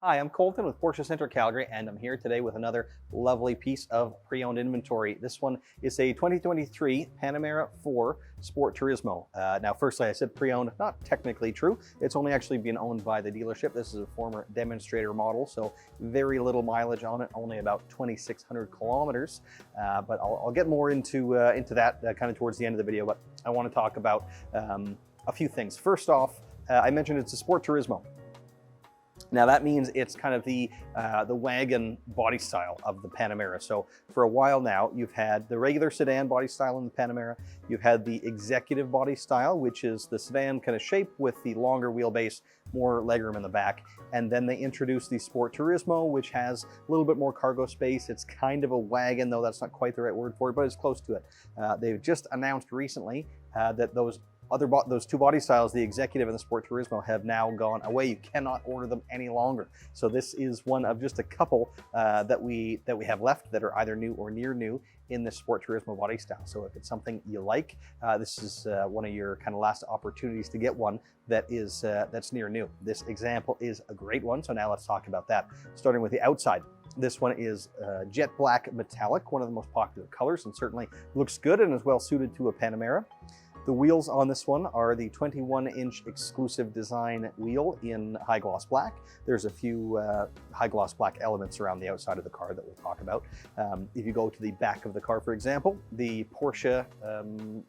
Hi, I'm Colton with Porsche Center Calgary, and I'm here today with another lovely piece of pre-owned inventory. This one is a 2023 Panamera 4 Sport Turismo. Now, firstly, I said pre-owned, not technically true. It's only actually been owned by the dealership. This is a former demonstrator model, so very little mileage on it, only about 2,600 kilometers. But I'll get more into that kind of towards the end of the video, but I want to talk about a few things. First off, I mentioned it's a Sport Turismo. Now that means it's kind of the wagon body style of the Panamera. So for a while now, you've had the regular sedan body style in the Panamera. You've had the executive body style, which is the sedan kind of shape with the longer wheelbase, more legroom in the back. And then they introduced the Sport Turismo, which has a little bit more cargo space. It's kind of a wagon, though that's not quite the right word for it, but it's close to it. They've just announced recently that those two body styles, the Executive and the Sport Turismo, have now gone away. You cannot order them any longer. So this is one of just a couple that we have left that are either new or near new in the Sport Turismo body style. So if it's something you like, this is one of your kind of last opportunities to get one that is that's near new. This example is a great one. So now let's talk about that. Starting with the outside. This one is jet black metallic, one of the most popular colors, and certainly looks good and is well suited to a Panamera. The wheels on this one are the 21-inch exclusive design wheel in high gloss black. There's a few high gloss black elements around the outside of the car that we'll talk about. If you go to the back of the car, for example, the Porsche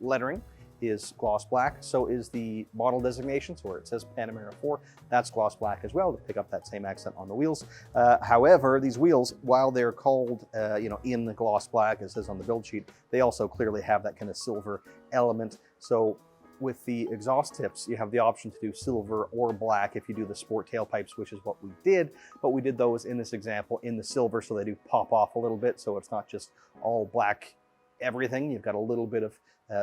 lettering is gloss black. So is the model designation. So where it says Panamera 4, that's gloss black as well to pick up that same accent on the wheels. However, these wheels, while they're called, in the gloss black, as it says on the build sheet, they also clearly have that kind of silver element. So with the exhaust tips, you have the option to do silver or black if you do the sport tailpipes, which is what we did. But we did those in this example in the silver, so they do pop off a little bit. So it's not just all black everything. You've got a little bit of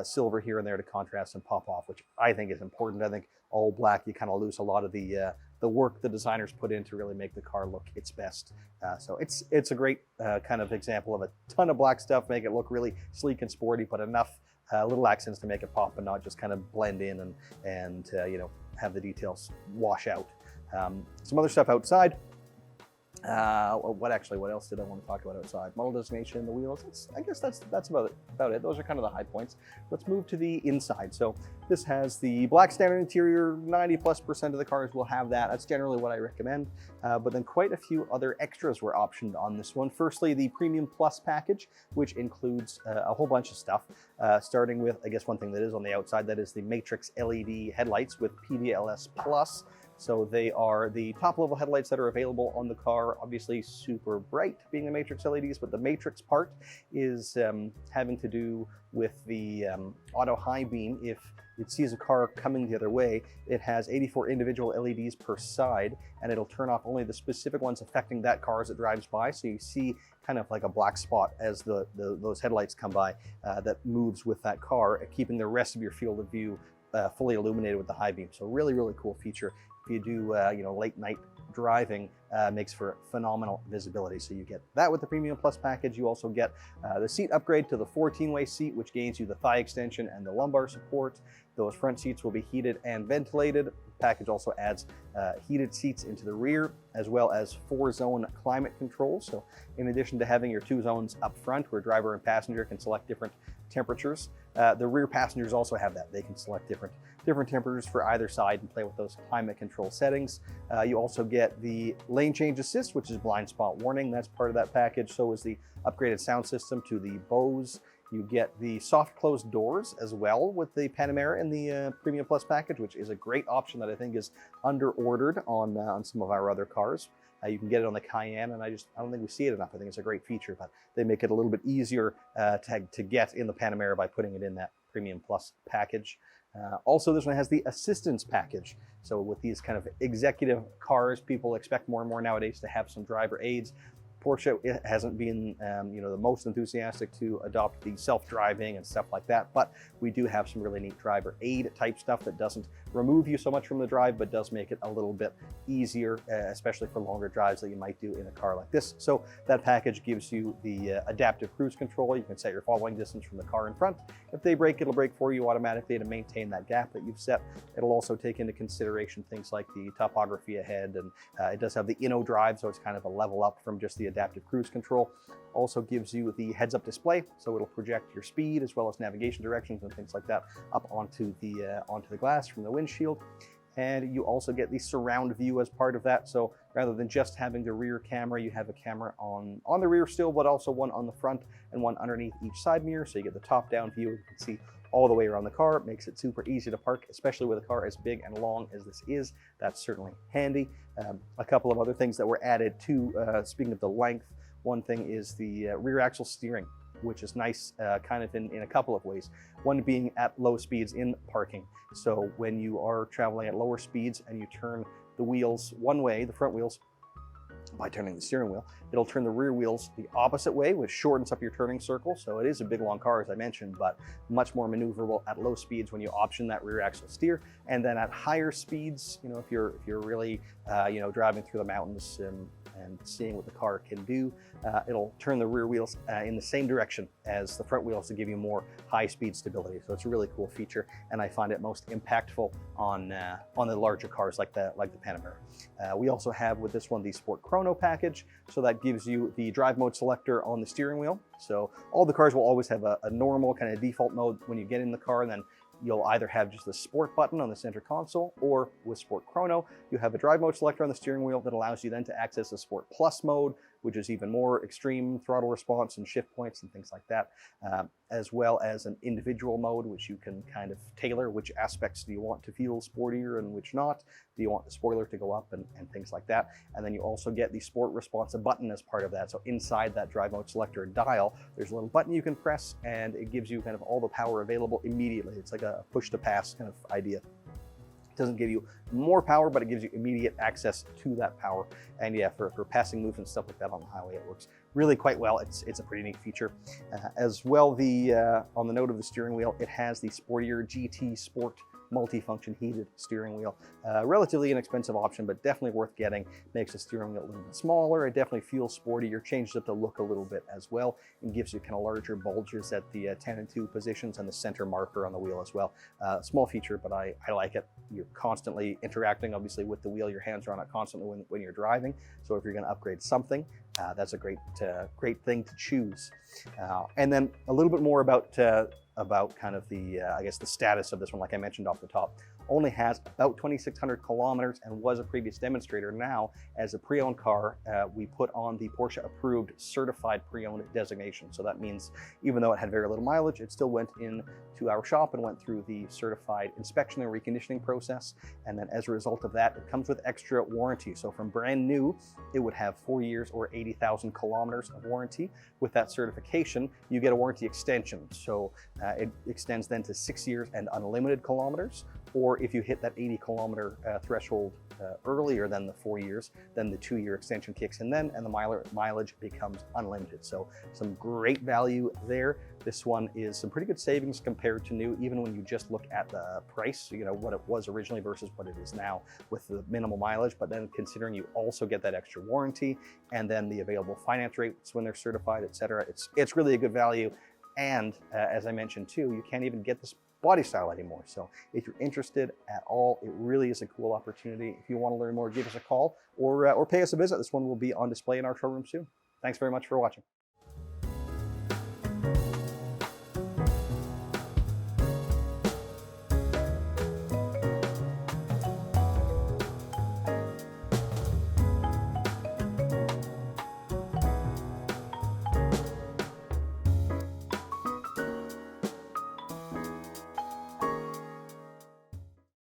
silver here and there to contrast and pop off, which I think is important. I think all black, you kind of lose a lot of the work the designers put in to really make the car look its best. So it's a great kind of example of a ton of black stuff, make it look really sleek and sporty, but enough little accents to make it pop and not just kind of blend in and have the details wash out. Some other stuff outside. What else did I want to talk about outside? Model designation, the wheels. I guess that's about it. Those are kind of the high points. Let's move to the inside. So this has the black standard interior. 90+% of the cars will have that. That's generally what I recommend. But then quite a few other extras were optioned on this one. Firstly, the Premium Plus package, which includes a whole bunch of stuff, starting with, I guess, one thing that is on the outside, that is the Matrix LED headlights with PDLS Plus. So they are the top level headlights that are available on the car, obviously super bright being the Matrix LEDs, but the Matrix part is having to do with the auto high beam. If it sees a car coming the other way, it has 84 individual LEDs per side, and it'll turn off only the specific ones affecting that car as it drives by. So you see kind of like a black spot as those headlights come by that moves with that car, keeping the rest of your field of view fully illuminated with the high beam. So really, really cool feature. If you do, late night driving, makes for phenomenal visibility. So you get that with the Premium Plus package. You also get the seat upgrade to the 14-way seat, which gains you the thigh extension and the lumbar support. Those front seats will be heated and ventilated. The package also adds heated seats into the rear, as well as 4-zone climate control. So in addition to having your 2 zones up front where driver and passenger can select different temperatures, the rear passengers also have that. They can select different temperatures for either side and play with those climate control settings. You also get the lane change assist, which is blind spot warning. That's part of that package. So is the upgraded sound system to the Bose. You get the soft closed doors as well with the Panamera in the Premium Plus package, which is a great option that I think is under-ordered on some of our other cars. You can get it on the Cayenne, and I don't think we see it enough. I think it's a great feature, but they make it a little bit easier to get in the Panamera by putting it in that Premium Plus package. Also, this one has the assistance package. So with these kind of executive cars, people expect more and more nowadays to have some driver aids. Porsche hasn't been the most enthusiastic to adopt the self-driving and stuff like that, but we do have some really neat driver aid type stuff that doesn't remove you so much from the drive, but does make it a little bit easier, especially for longer drives that you might do in a car like this. So that package gives you the adaptive cruise control. You can set your following distance from the car in front. If they brake, it'll brake for you automatically to maintain that gap that you've set. It'll also take into consideration things like the topography ahead, and it does have the Inno drive, so it's kind of a level up from just the adaptive cruise control. Also gives you the heads-up display, so it'll project your speed as well as navigation directions and things like that up onto the glass from the windshield. And you also get the surround view as part of that. So rather than just having the rear camera, you have a camera on the rear still, but also one on the front and one underneath each side mirror. So you get the top-down view. You can see all the way around the car. It makes it super easy to park, especially with a car as big and long as this is. That's certainly handy. A couple of other things that were added to, speaking of the length, one thing is the rear axle steering, which is nice kind of in a couple of ways. One being at low speeds in parking. So when you are traveling at lower speeds and you turn the wheels one way, the front wheels, by turning the steering wheel, it'll turn the rear wheels the opposite way, which shortens up your turning circle. So it is a big long car, as I mentioned, but much more maneuverable at low speeds when you option that rear axle steer. And then at higher speeds, you know, if you're really you know, driving through the mountains and seeing what the car can do, it'll turn the rear wheels in the same direction as the front wheels to give you more high-speed stability. So it's a really cool feature, and I find it most impactful on the larger cars like the Panamera. We also have with this one the Sport Chrono package, so that gives you the drive mode selector on the steering wheel. So all the cars will always have a normal kind of default mode when you get in the car, and then you'll either have just the Sport button on the center console, or with Sport Chrono, you have a drive mode selector on the steering wheel that allows you then to access the Sport Plus mode, which is even more extreme throttle response and shift points and things like that, as well as an individual mode, which you can kind of tailor which aspects do you want to feel sportier and which not. Do you want the spoiler to go up and things like that? And then you also get the Sport Responsive button as part of that. So inside that drive mode selector dial, there's a little button you can press, and it gives you kind of all the power available immediately. It's like a push to pass kind of idea. It doesn't give you more power, but it gives you immediate access to that power. And yeah, for passing moves and stuff like that on the highway, it works really quite well. It's a pretty neat feature. As well, on the note of the steering wheel, it has the sportier GT Sport multi-function heated steering wheel. Relatively inexpensive option, but definitely worth getting. Makes the steering wheel a little bit smaller. It definitely feels sportier, changes up the look a little bit as well, and gives you kind of larger bulges at the 10 and 2 positions and the center marker on the wheel as well. Small feature, but I like it. You're constantly interacting, obviously, with the wheel. Your hands are on it constantly when you're driving. So if you're going to upgrade something, that's a great thing to choose. And then a little bit more about kind of the, I guess, the status of this one. Like I mentioned off the top, only has about 2,600 kilometers and was a previous demonstrator. Now, as a pre-owned car, we put on the Porsche approved certified pre-owned designation. So that means even though it had very little mileage, it still went into our shop and went through the certified inspection and reconditioning process. And then as a result of that, it comes with extra warranty. So from brand new, it would have 4 years or 80,000 kilometers of warranty. With that certification, you get a warranty extension. So it extends then to 6 years and unlimited kilometers. Or if you hit that 80 kilometer threshold earlier than the 4 years, then the 2-year extension kicks in then, and the mileage becomes unlimited. So some great value there. This one is some pretty good savings compared to new, even when you just look at the price, you know, what it was originally versus what it is now with the minimal mileage. But then considering you also get that extra warranty and then the available finance rates when they're certified, etc., it's really a good value. And as I mentioned too, you can't even get this body style anymore. So if you're interested at all, it really is a cool opportunity. If you want to learn more, give us a call or pay us a visit. This one will be on display in our showroom soon. Thanks very much for watching.